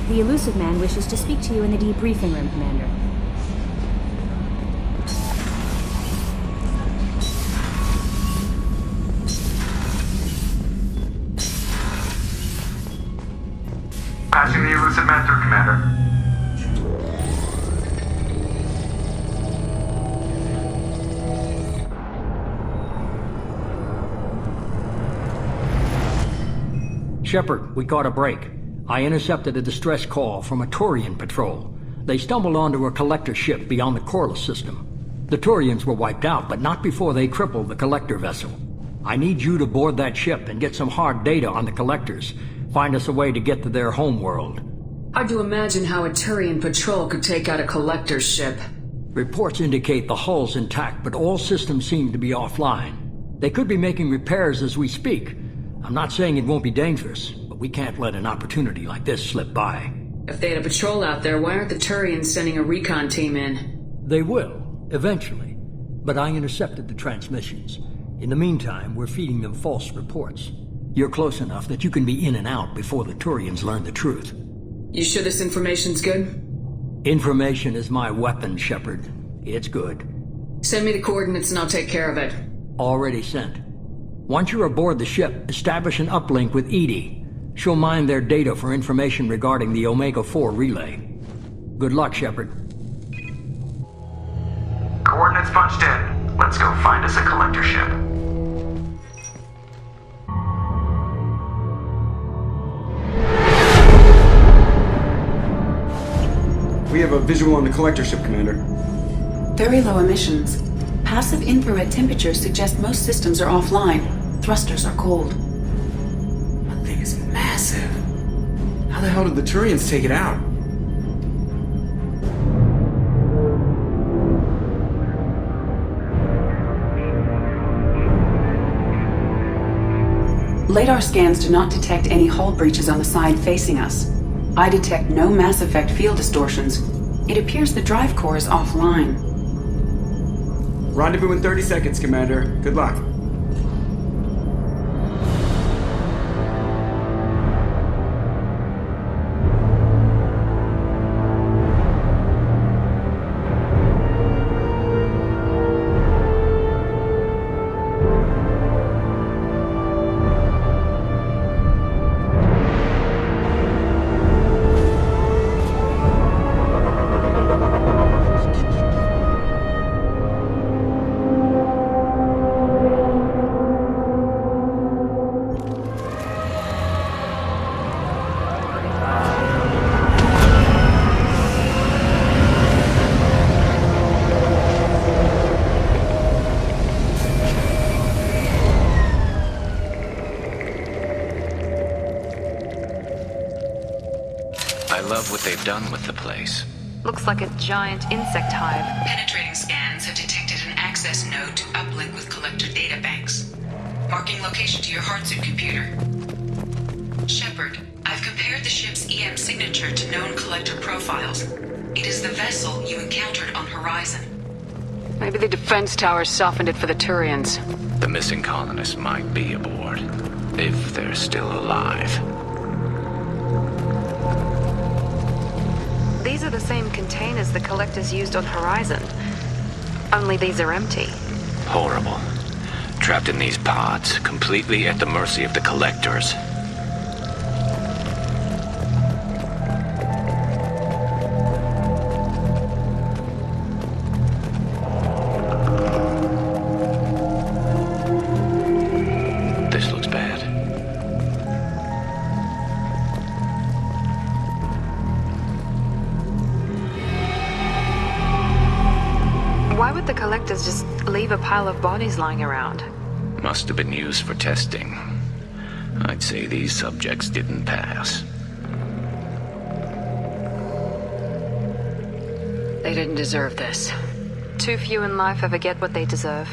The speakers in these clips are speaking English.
The elusive man wishes to speak to you in the debriefing room, Commander. Passing the elusive man through, Commander. Shepard, we caught a break. I intercepted a distress call from a Turian patrol. They stumbled onto a collector ship beyond the Corliss system. The Turians were wiped out, but not before they crippled the collector vessel. I need you to board that ship and get some hard data on the collectors. Find us a way to get to their homeworld. Hard to imagine how a Turian patrol could take out a collector ship. Reports indicate the hull's intact, but all systems seem to be offline. They could be making repairs as we speak. I'm not saying it won't be dangerous, but we can't let an opportunity like this slip by. If they had a patrol out there, why aren't the Turians sending a recon team in? They will, eventually. But I intercepted the transmissions. In the meantime, we're feeding them false reports. You're close enough that you can be in and out before the Turians learn the truth. You sure this information's good? Information is my weapon, Shepard. It's good. Send me the coordinates and I'll take care of it. Already sent. Once you're aboard the ship, establish an uplink with Edie. She'll mine their data for information regarding the Omega-4 relay. Good luck, Shepard. Coordinates punched in. Let's go find us a collector ship. We have a visual on the collector ship, Commander. Very low emissions. Passive infrared temperatures suggest most systems are offline. Thrusters are cold. That thing is massive. How the hell did the Turians take it out? Radar scans do not detect any hull breaches on the side facing us. I detect no mass effect field distortions. It appears the drive core is offline. Rendezvous in 30 seconds, Commander. Good luck. I love what they've done with the place. Looks like a giant insect hive. Penetrating scans have detected an access node to uplink with collector databanks. Marking location to your hardsuit computer. Shepard, I've compared the ship's EM signature to known collector profiles. It is the vessel you encountered on Horizon. Maybe the defense towers softened it for the Turians. The missing colonists might be aboard, if they're still alive. These are the same containers the collectors used on Horizon. Only these are empty. Horrible. Trapped in these pods, completely at the mercy of the collectors. This looks bad. Why would the collectors just leave a pile of bodies lying around? Must have been used for testing. I'd say these subjects didn't pass. They didn't deserve this. Too few in life ever get what they deserve.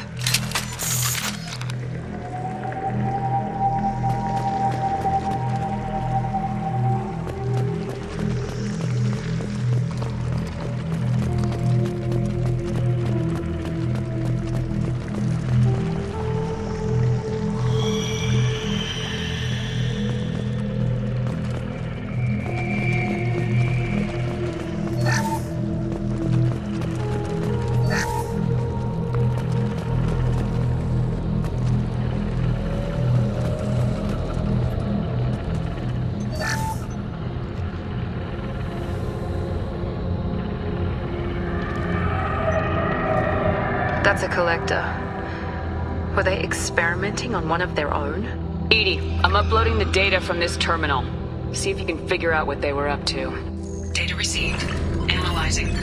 That's a collector. Were they experimenting on one of their own? Edie, I'm uploading the data from this terminal. See if you can figure out what they were up to. Data received. Analyzing.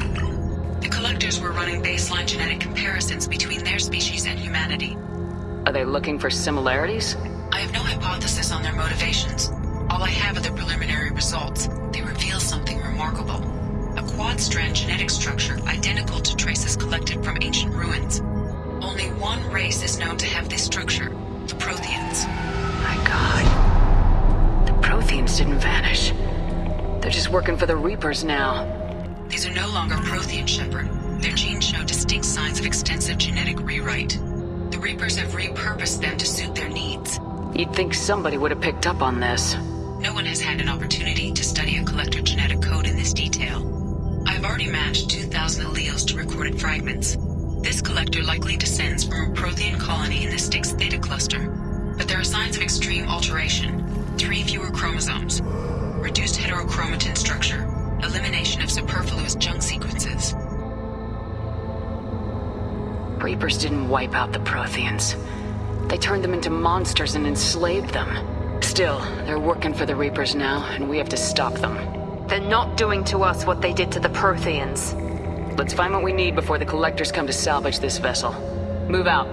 The collectors were running baseline genetic comparisons between their species and humanity. Are they looking for similarities? I have no hypothesis on their motivations. All I have are the preliminary results. They reveal something remarkable. A quad-strand genetic structure identical to traces collected from ancient ruins. Only one race is known to have this structure, the Protheans. My God. The Protheans didn't vanish. They're just working for the Reapers now. These are no longer Prothean, Shepard. Their genes show distinct signs of extensive genetic rewrite. The Reapers have repurposed them to suit their needs. You'd think somebody would have picked up on this. No one has had an opportunity to study a collector genetic code in this detail. I've already matched 2,000 alleles to recorded fragments. This collector likely descends from a Prothean colony in the Styx Theta cluster. But there are signs of extreme alteration. 3 fewer chromosomes. Reduced heterochromatin structure. Elimination of superfluous junk sequences. Reapers didn't wipe out the Protheans. They turned them into monsters and enslaved them. Still, they're working for the Reapers now, and we have to stop them. They're not doing to us what they did to the Protheans. Let's find what we need before the collectors come to salvage this vessel. Move out.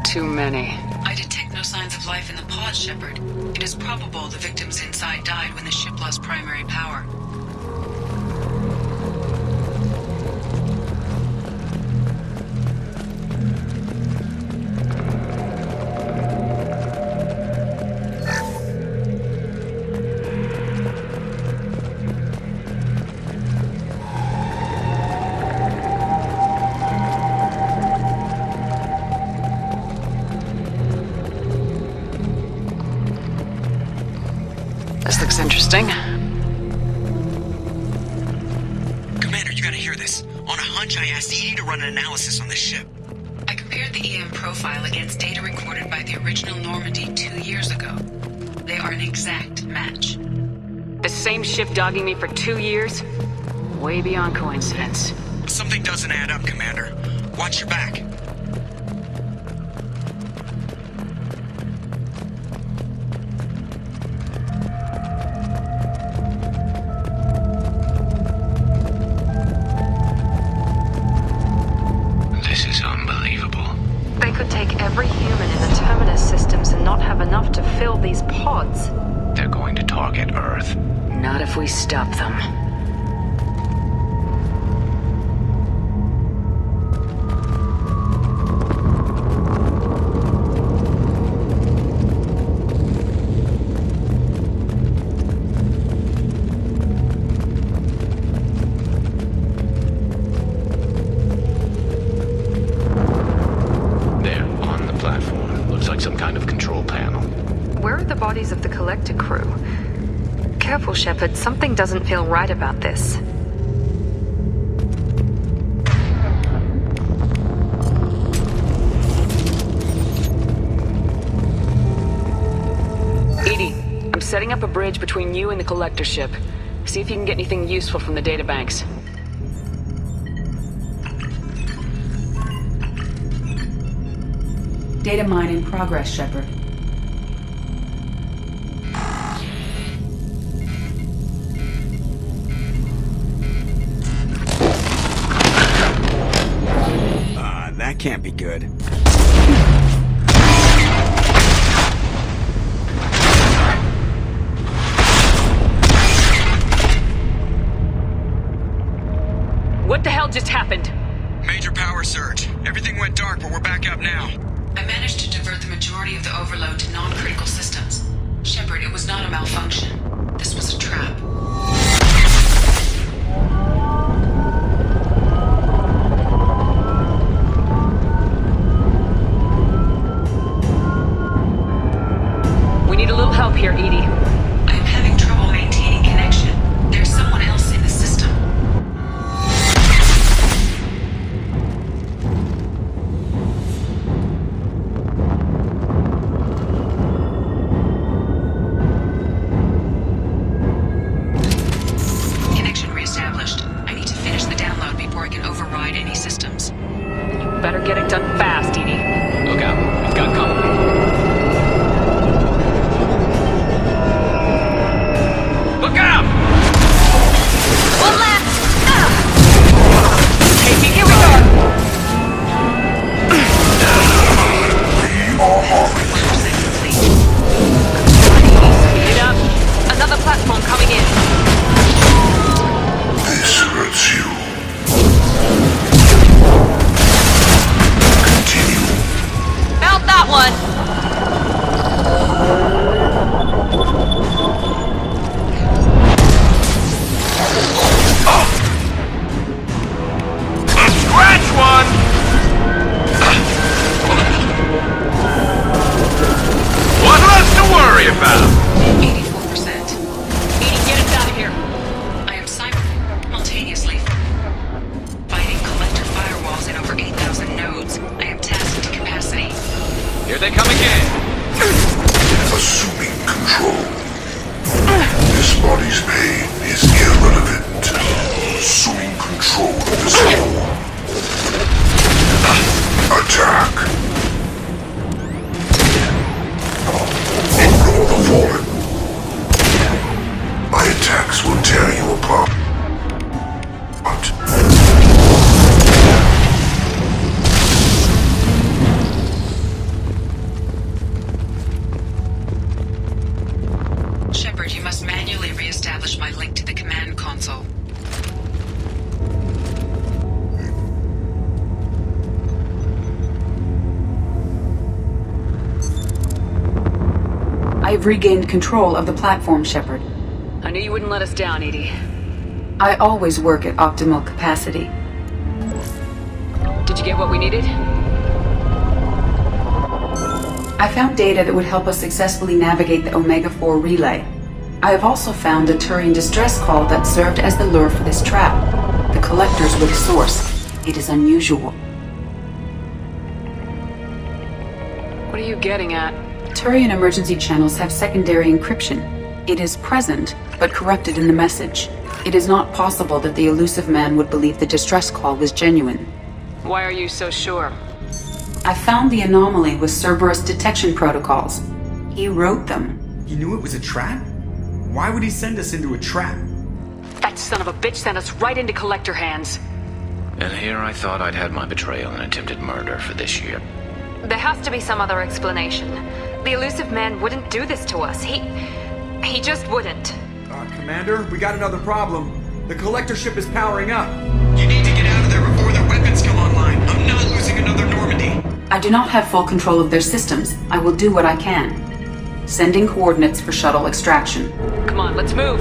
Too many. I detect no signs of life in the pod, Shepard. It is probable the victims inside died when the ship lost primary power. This looks interesting. Commander, you gotta hear this. On a hunch, I asked Edie to run an analysis on this ship. I compared the EM profile against data recorded by the original Normandy 2 years ago. They are an exact match. The same ship dogging me for 2 years? Way beyond coincidence. Something doesn't add up, Commander. Watch your back. These pods. They're going to target Earth. Not if we stop them. There, on the platform. Looks like some kind of control panel. Where are the bodies of the collector crew? Careful, Shepard. Something doesn't feel right about this. Edie, I'm setting up a bridge between you and the collector ship. See if you can get anything useful from the databanks. Data mine in progress, Shepard. That can't be good. What the hell just happened? Major power surge. Everything went dark, but we're back up now. I managed to divert the majority of the overload to non-critical systems. Shepard, it was not a malfunction. This was a trap. We need a little help here, Edie. I am having trouble maintaining connection. There's someone else in the system. Connection reestablished. I need to finish the download before I can override any systems. You better get it done fast, Edie. Look out. We've got company. Look out! One left! Hey, here we go! Speed it up. Another platform coming in. This hurts you. Continue. Found that one! Scratch one! One less to worry about! 84%. Edie, get us out of here. I am simultaneously fighting collector firewalls in over 8,000 nodes. I am tasked to capacity. Here they come again! Assuming control. This body's pain is irrelevant. Assuming control of the soul. Attack. Ignore the fallen. My attacks will tear you apart. Shepard, you must manually re-establish my link to the command console. I've regained control of the platform, Shepard. I knew you wouldn't let us down, Edie. I always work at optimal capacity. Did you get what we needed? I found data that would help us successfully navigate the Omega-4 relay. I have also found a Turian distress call that served as the lure for this trap. The collectors were the source. It is unusual. What are you getting at? Turian emergency channels have secondary encryption. It is present, but corrupted in the message. It is not possible that the elusive man would believe the distress call was genuine. Why are you so sure? I found the anomaly with Cerberus detection protocols. He wrote them. He knew it was a trap? Why would he send us into a trap? That son of a bitch sent us right into collector hands. And here I thought I'd had my betrayal and attempted murder for this year. There has to be some other explanation. The elusive man wouldn't do this to us. He just wouldn't. Commander, we got another problem. The collector ship is powering up. You need to get out of there before their weapons come online. I'm not losing another Normandy. I do not have full control of their systems. I will do what I can. Sending coordinates for shuttle extraction. Come on, let's move.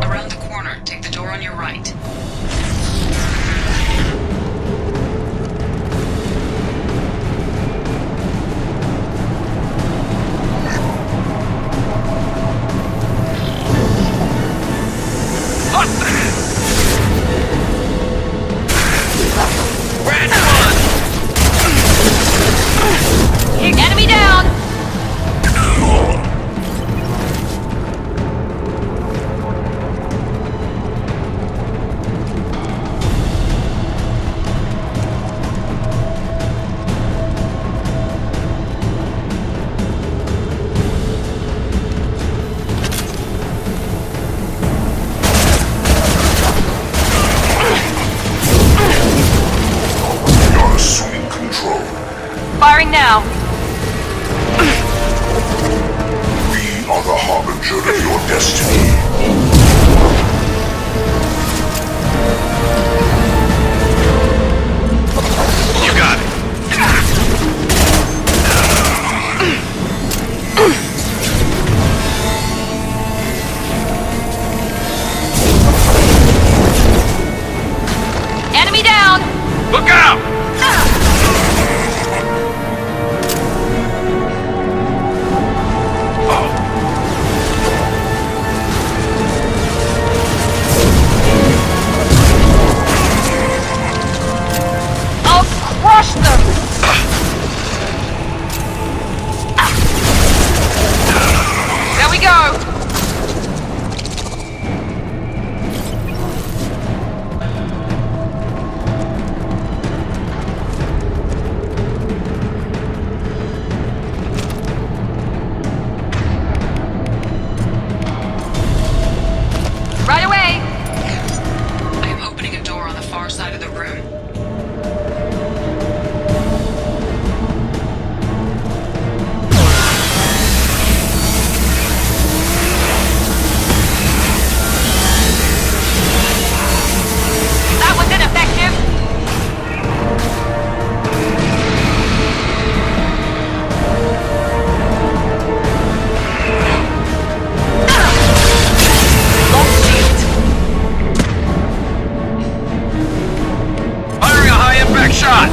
Around the corner, take the door on your right. Enemy down! You're assuming control. Firing now. are the harbinger of your destiny. You got it. Enemy down! Look out! I'll crush them! There we go! Right away! I am opening a door on the far side of the room. That was ineffective! Lost shield! Firing a high-impact shot!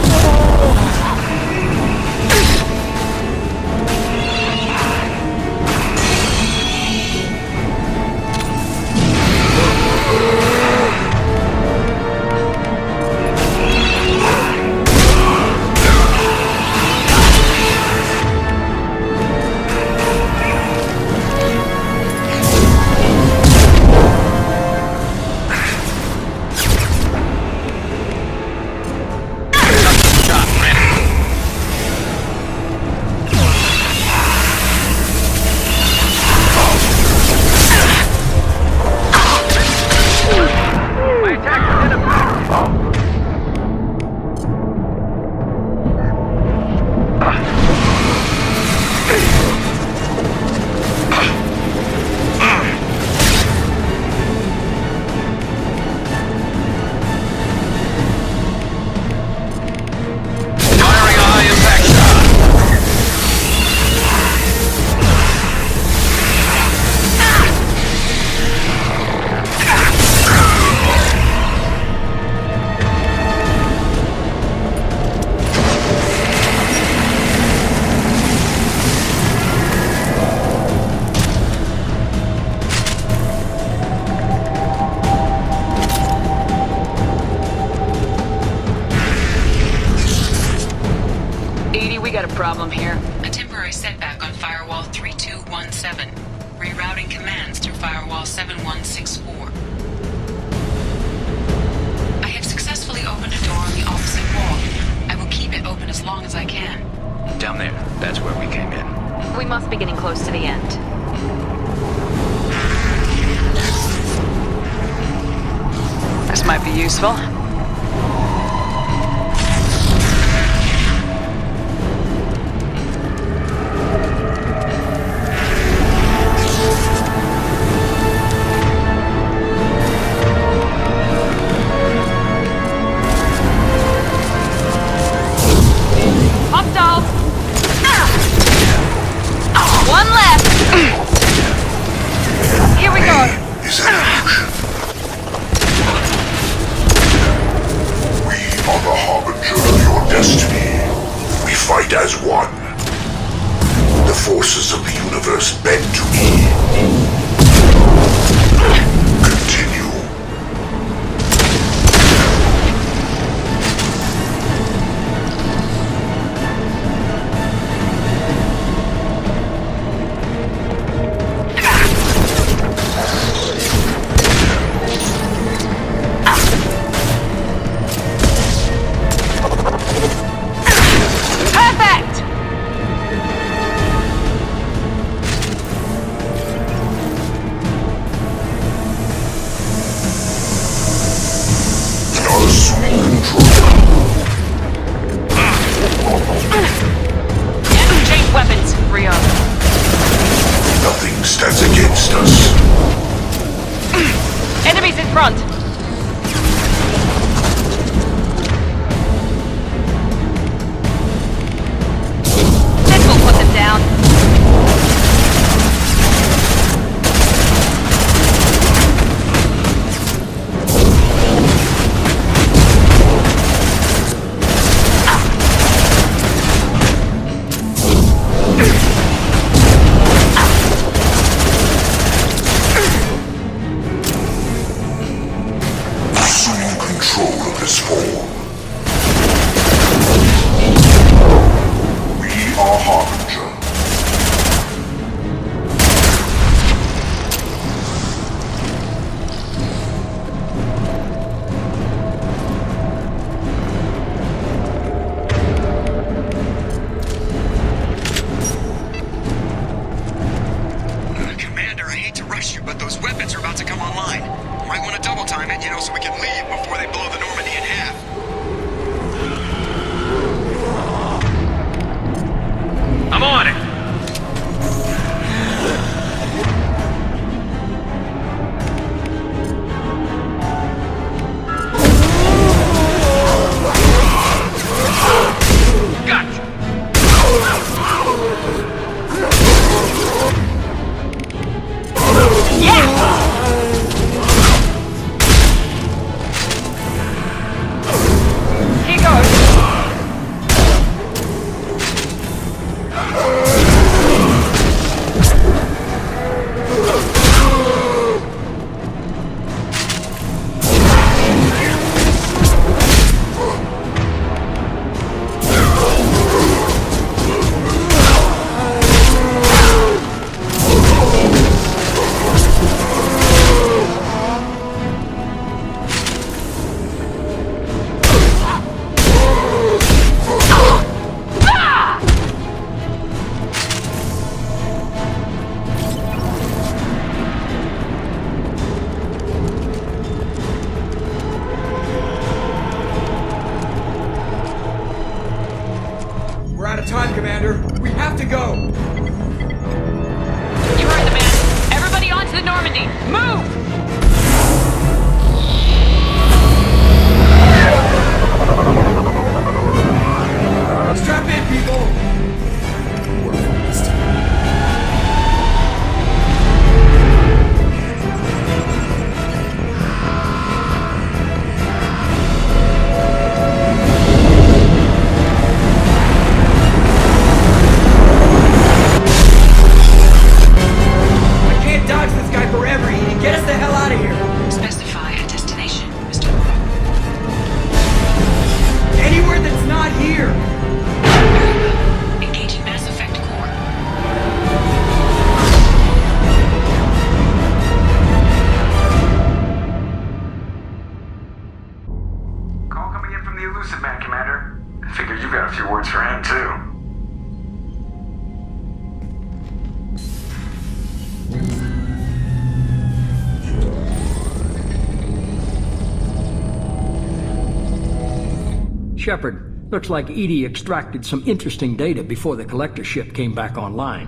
Shot ready. My attack is in effect. Firing a high-impact shot. Edie, we got a problem here. A temporary setback on Firewall 3217. Rerouting commands through Firewall 7164. I have successfully opened a door on the opposite wall. I will keep it open as long as I can. Down there. That's where we came in. We must be getting close to the end. This might be useful. Hostile! One left! Here we go! Is an illusion. We are the harbinger of your destiny. We fight as one. The forces of the universe bend to me. Continue. Perfect! time, Commander. We have to go. You heard the man. Everybody onto the Normandy. Move! Strap in, people! I can't dodge this guy forever, Edie. Get us the hell out of here! Specify a destination, Mr. Anywhere that's not here! Engaging Mass Effect core. Call coming in from the Elusive Man, Commander. I figure you got a few words for him, too. Shepard, looks like Edie extracted some interesting data before the collector ship came back online.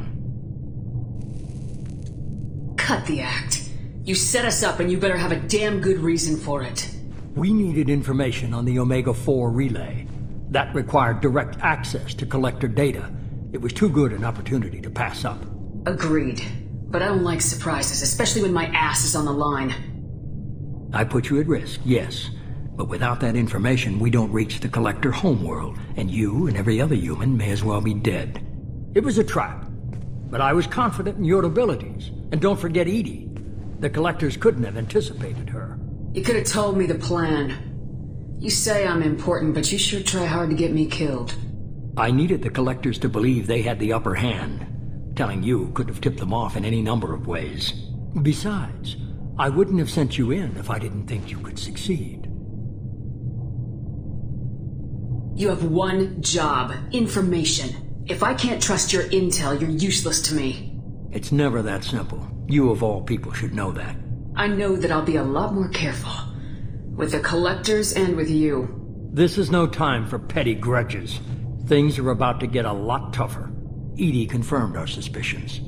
Cut the act. You set us up and you better have a damn good reason for it. We needed information on the Omega-4 relay. That required direct access to collector data. It was too good an opportunity to pass up. Agreed. But I don't like surprises, especially when my ass is on the line. I put you at risk, yes. But without that information, we don't reach the collector homeworld, and you and every other human may as well be dead. It was a trap, but I was confident in your abilities. And don't forget Edie. The collectors couldn't have anticipated her. You could have told me the plan. You say I'm important, but you sure try hard to get me killed. I needed the collectors to believe they had the upper hand. Telling you could have tipped them off in any number of ways. Besides, I wouldn't have sent you in if I didn't think you could succeed. You have one job. Information. If I can't trust your intel, you're useless to me. It's never that simple. You of all people should know that. I know that I'll be a lot more careful. With the collectors and with you. This is no time for petty grudges. Things are about to get a lot tougher. Edie confirmed our suspicions.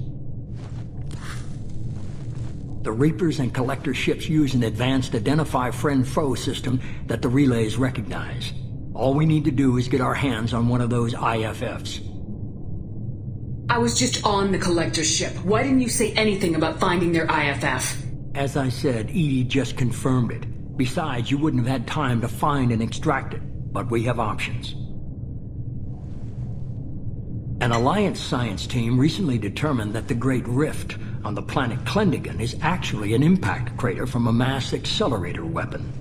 The Reapers and Collector ships use an advanced Identify Friend-Foe system that the relays recognize. All we need to do is get our hands on one of those IFFs. I was just on the Collector ship. Why didn't you say anything about finding their IFF? As I said, Edie just confirmed it. Besides, you wouldn't have had time to find and extract it. But we have options. An Alliance science team recently determined that the Great Rift on the planet Klendigan is actually an impact crater from a mass accelerator weapon.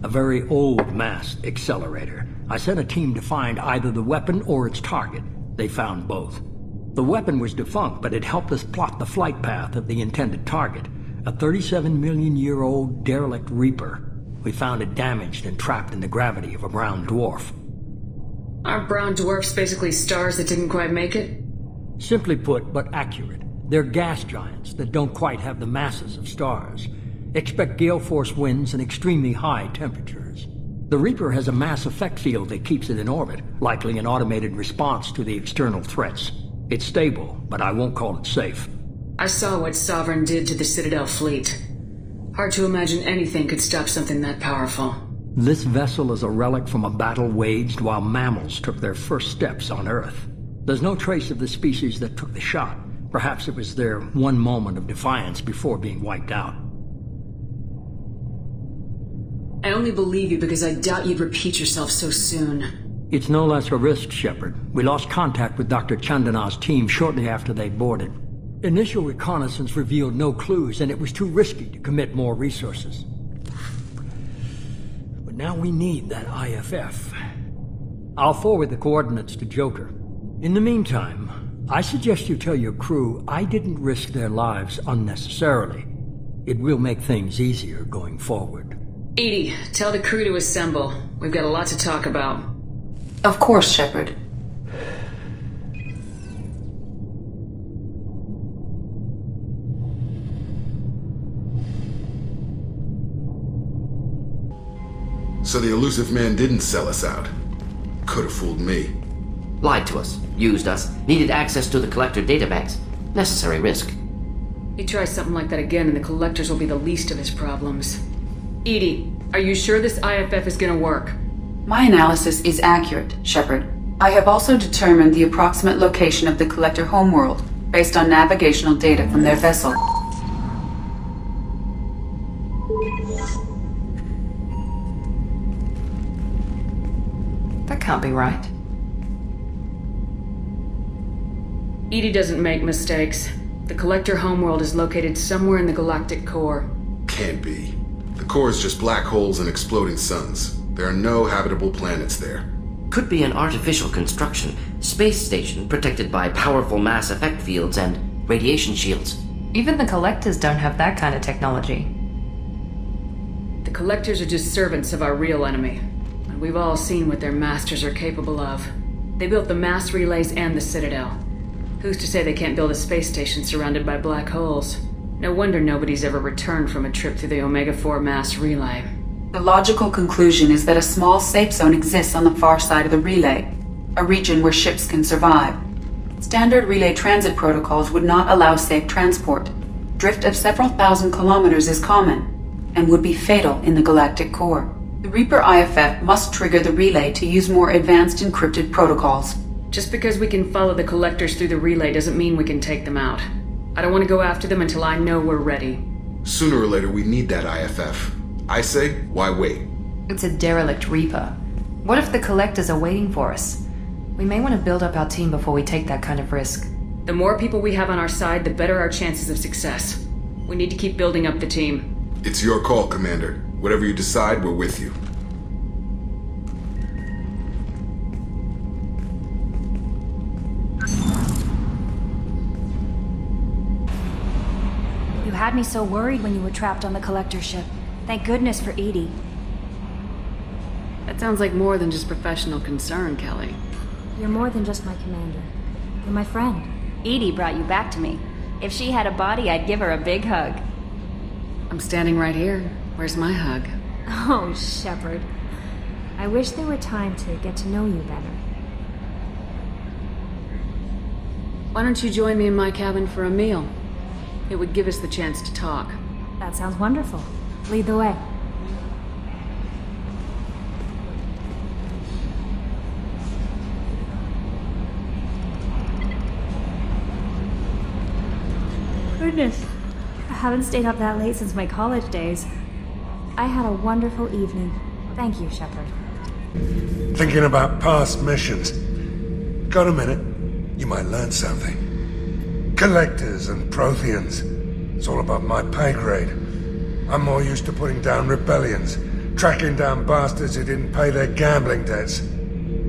A very old mass accelerator. I sent a team to find either the weapon or its target. They found both. The weapon was defunct, but it helped us plot the flight path of the intended target, a 37-million-year-old derelict Reaper. We found it damaged and trapped in the gravity of a brown dwarf. Aren't brown dwarfs basically stars that didn't quite make it? Simply put, but accurate. They're gas giants that don't quite have the masses of stars. Expect gale force winds and extremely high temperatures. The Reaper has a mass effect field that keeps it in orbit, likely an automated response to the external threats. It's stable, but I won't call it safe. I saw what Sovereign did to the Citadel fleet. Hard to imagine anything could stop something that powerful. This vessel is a relic from a battle waged while mammals took their first steps on Earth. There's no trace of the species that took the shot. Perhaps it was their one moment of defiance before being wiped out. I only believe you because I doubt you'd repeat yourself so soon. It's no less a risk, Shepard. We lost contact with Dr. Chandana's team shortly after they boarded. Initial reconnaissance revealed no clues, and it was too risky to commit more resources. But now we need that IFF. I'll forward the coordinates to Joker. In the meantime, I suggest you tell your crew I didn't risk their lives unnecessarily. It will make things easier going forward. Edie, tell the crew to assemble. We've got a lot to talk about. Of course, Shepard. So the elusive man didn't sell us out. Could have fooled me. Lied to us, used us, needed access to the collector databanks. Necessary risk. He tries something like that again and the collectors will be the least of his problems. EDI, are you sure this IFF is gonna work? My analysis is accurate, Shepard. I have also determined the approximate location of the collector homeworld based on navigational data from their vessel. That can't be right. EDI doesn't make mistakes. The collector homeworld is located somewhere in the galactic core. Can't be. The core is just black holes and exploding suns. There are no habitable planets there. Could be an artificial construction, space station protected by powerful mass effect fields and radiation shields. Even the collectors don't have that kind of technology. The collectors are just servants of our real enemy. And we've all seen what their masters are capable of. They built the mass relays and the Citadel. Who's to say they can't build a space station surrounded by black holes? No wonder nobody's ever returned from a trip through the Omega-4 mass relay. The logical conclusion is that a small safe zone exists on the far side of the relay, a region where ships can survive. Standard relay transit protocols would not allow safe transport. Drift of several thousand kilometers is common, and would be fatal in the galactic core. The Reaper IFF must trigger the relay to use more advanced encrypted protocols. Just because we can follow the collectors through the relay doesn't mean we can take them out. I don't want to go after them until I know we're ready. Sooner or later we need that IFF. I say, why wait? It's a derelict Reaper. What if the collectors are waiting for us? We may want to build up our team before we take that kind of risk. The more people we have on our side, the better our chances of success. We need to keep building up the team. It's your call, Commander. Whatever you decide, we're with you. You had me so worried when you were trapped on the collector ship. Thank goodness for EDI. That sounds like more than just professional concern, Kelly. You're more than just my commander. You're my friend. EDI brought you back to me. If she had a body, I'd give her a big hug. I'm standing right here. Where's my hug? Oh, Shepard. I wish there were time to get to know you better. Why don't you join me in my cabin for a meal? It would give us the chance to talk. That sounds wonderful. Lead the way. Goodness. I haven't stayed up that late since my college days. I had a wonderful evening. Thank you, Shepard. Thinking about past missions. Got a minute? You might learn something. Collectors and Protheans. It's all above my pay grade. I'm more used to putting down rebellions, tracking down bastards who didn't pay their gambling debts.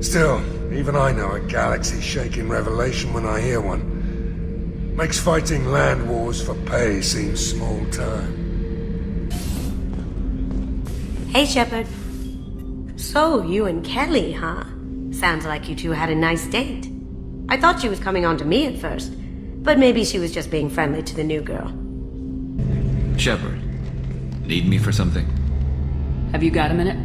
Still, even I know a galaxy-shaking revelation when I hear one. Makes fighting land wars for pay seem small time. Hey, Shepard. So, you and Kelly, huh? Sounds like you two had a nice date. I thought she was coming on to me at first, but maybe she was just being friendly to the new girl. Shepard, need me for something? Have you got a minute?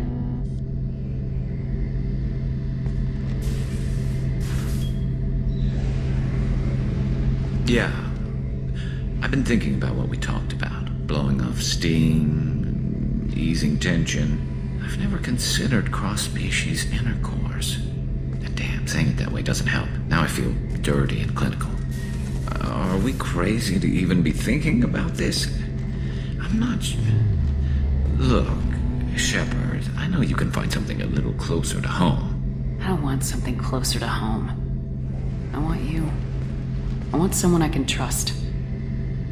Yeah. I've been thinking about what we talked about. Blowing off steam, easing tension. I've never considered cross-species intercourse. And damn, saying it that way doesn't help. Now I feel dirty and clinical. Are we crazy to even be thinking about this? I'm not... Look, Shepard, I know you can find something a little closer to home. I don't want something closer to home. I want you. I want someone I can trust.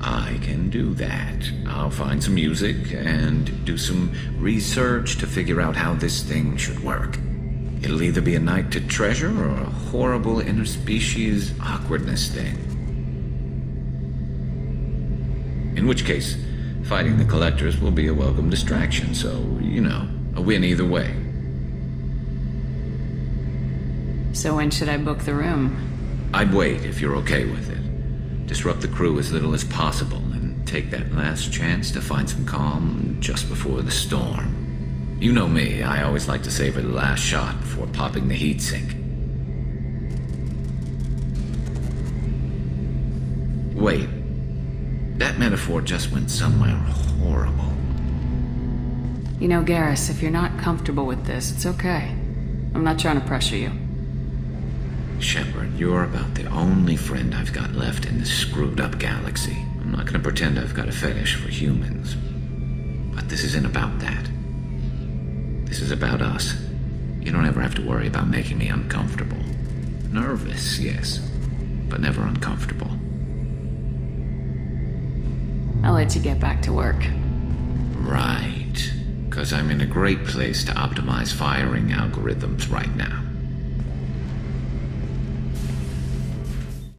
I can do that. I'll find some music and do some research to figure out how this thing should work. It'll either be a night to treasure or a horrible interspecies awkwardness thing. In which case, fighting the collectors will be a welcome distraction, so, you know, a win either way. So when should I book the room? I'd wait if you're okay with it. Disrupt the crew as little as possible and take that last chance to find some calm just before the storm. You know me, I always like to savor the last shot before popping the heatsink. Wait. That metaphor just went somewhere horrible. You know, Garrus, if you're not comfortable with this, it's okay. I'm not trying to pressure you. Shepard, you're about the only friend I've got left in this screwed-up galaxy. I'm not gonna pretend I've got a fetish for humans. But this isn't about that. This is about us. You don't ever have to worry about making me uncomfortable. Nervous, yes, but never uncomfortable. I'll let you get back to work. Right. Because I'm in a great place to optimize firing algorithms right now.